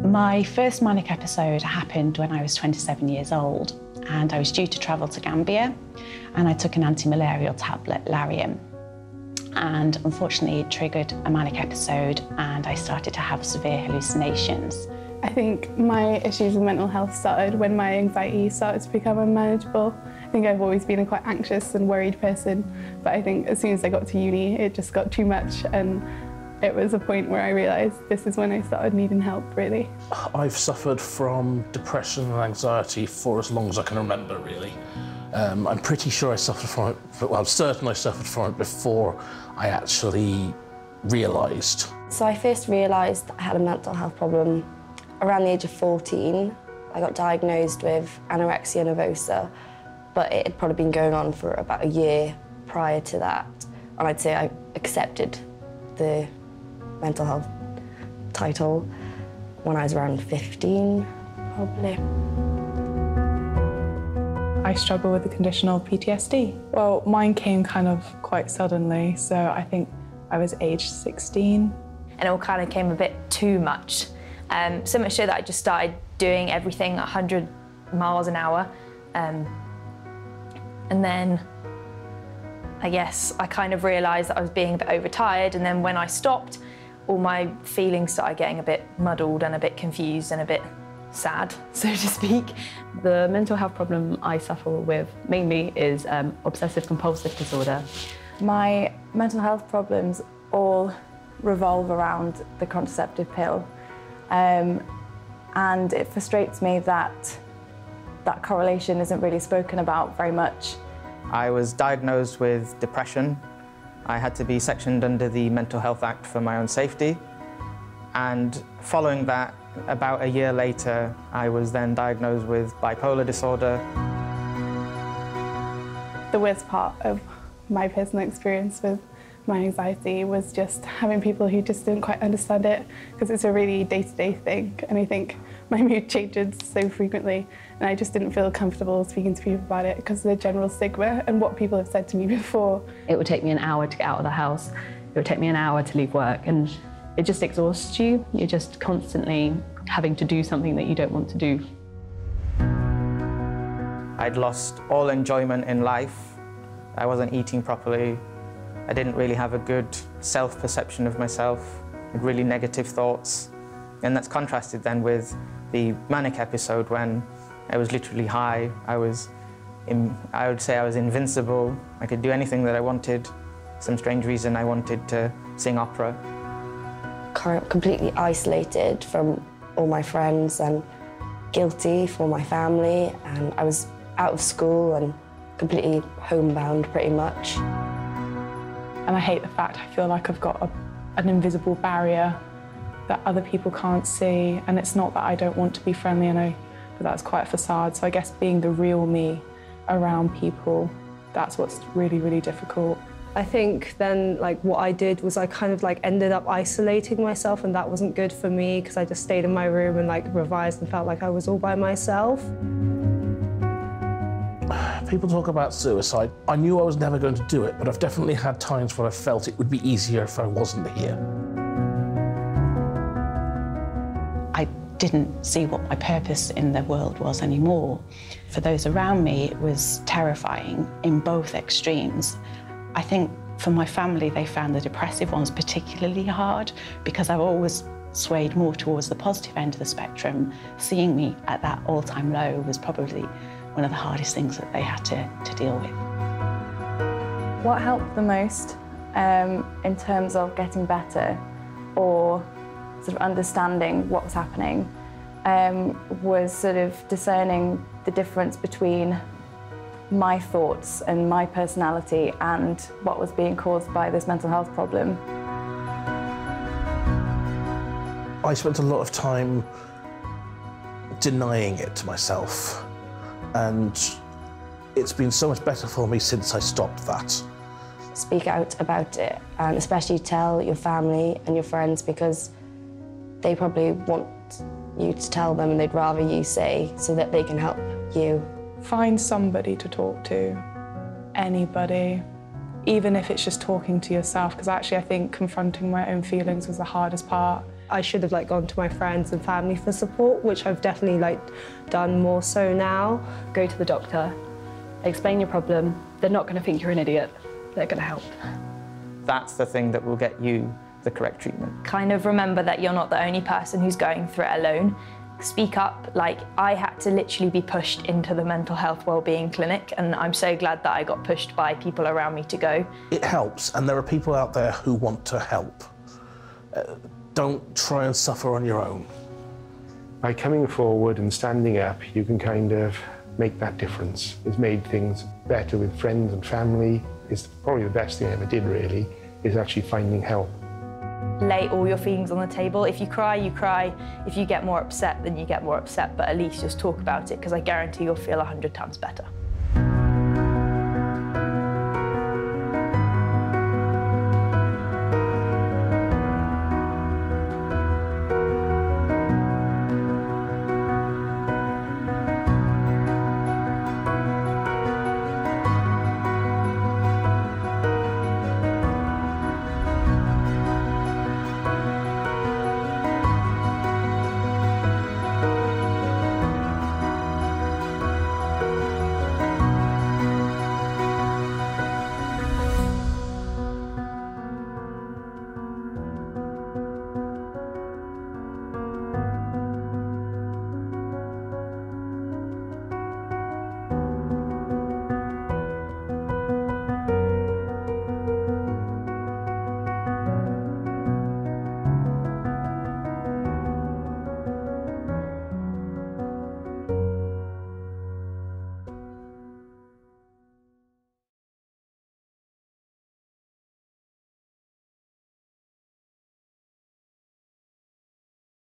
My first manic episode happened when I was 27 years old, and I was due to travel to Gambia, and I took an anti-malarial tablet, Lariam. And unfortunately it triggered a manic episode and I started to have severe hallucinations. I think my issues with mental health started when my anxiety started to become unmanageable. I think I've always been a quite anxious and worried person, but I think as soon as I got to uni it just got too much, and it was a point where I realised this is when I started needing help, really. I've suffered from depression and anxiety for as long as I can remember, really. I'm pretty sure I suffered from it, well, I'm certain I suffered from it before I actually realised. So I first realised I had a mental health problem around the age of 14. I got diagnosed with anorexia nervosa, but it had probably been going on for about a year prior to that. And I'd say I accepted the mental health title when I was around 15, probably. I struggle with the condition of PTSD. Well, mine came kind of quite suddenly, so I think I was aged 16. And it all kind of came a bit too much. So much so that I just started doing everything 100 miles an hour. And then I guess I kind of realised that I was being a bit overtired, and then when I stopped, all my feelings started getting a bit muddled and a bit confused and a bit sad, so to speak. The mental health problem I suffer with mainly is obsessive compulsive disorder. My mental health problems all revolve around the contraceptive pill, and it frustrates me that that correlation isn't really spoken about very much. I was diagnosed with depression. I had to be sectioned under the Mental Health Act for my own safety, and following that, about a year later, I was then diagnosed with bipolar disorder. The worst part of my personal experience with my anxiety was just having people who just didn't quite understand it, because it's a really day-to-day thing, and I think my mood changes so frequently, and I just didn't feel comfortable speaking to people about it because of the general stigma and what people have said to me before. It would take me an hour to get out of the house. It would take me an hour to leave work, and it just exhausts you. You're just constantly having to do something that you don't want to do. I'd lost all enjoyment in life. I wasn't eating properly. I didn't really have a good self-perception of myself. I had really negative thoughts. And that's contrasted then with the manic episode when I was literally high. I would say I was invincible. I could do anything that I wanted. For some strange reason, I wanted to sing opera. Completely isolated from all my friends and guilty for my family, and I was out of school and completely homebound pretty much. And I hate the fact I feel like I've got an invisible barrier that other people can't see, and it's not that I don't want to be friendly, I know, but that's quite a facade. So I guess being the real me around people, that's what's really, really difficult. I think then what I did was I kind of ended up isolating myself, and that wasn't good for me because I just stayed in my room and revised and felt like I was all by myself. People talk about suicide. I knew I was never going to do it, but I've definitely had times where I felt it would be easier if I wasn't here. I didn't see what my purpose in the world was anymore. For those around me, it was terrifying in both extremes. I think for my family, they found the depressive ones particularly hard because I've always swayed more towards the positive end of the spectrum. Seeing me at that all-time low was probably one of the hardest things that they had to deal with. What helped the most in terms of getting better or sort of understanding what was happening was sort of discerning the difference between my thoughts and my personality and what was being caused by this mental health problem. I spent a lot of time denying it to myself, and it's been so much better for me since I stopped that. Speak out about it, and especially tell your family and your friends, because they probably want you to tell them and they'd rather you say so that they can help you. Find somebody to talk to, anybody. even if it's just talking to yourself, because actually I think confronting my own feelings was the hardest part. I should have gone to my friends and family for support, which I've definitely done more so now. Go to the doctor, explain your problem. They're not going to think you're an idiot. They're going to help. That's the thing that will get you the correct treatment. Kind of remember that you're not the only person who's going through it alone. Speak up. I had to literally be pushed into the mental health wellbeing clinic, and I'm so glad that I got pushed by people around me to go. It helps, and there are people out there who want to help. Don't try and suffer on your own. By coming forward and standing up, you can kind of make that difference. It's made things better with friends and family. It's probably the best thing I ever did, really, is actually finding help. Lay all your feelings on the table. If you cry, you cry. If you get more upset, then you get more upset, but at least just talk about it, because I guarantee you'll feel 100 times better.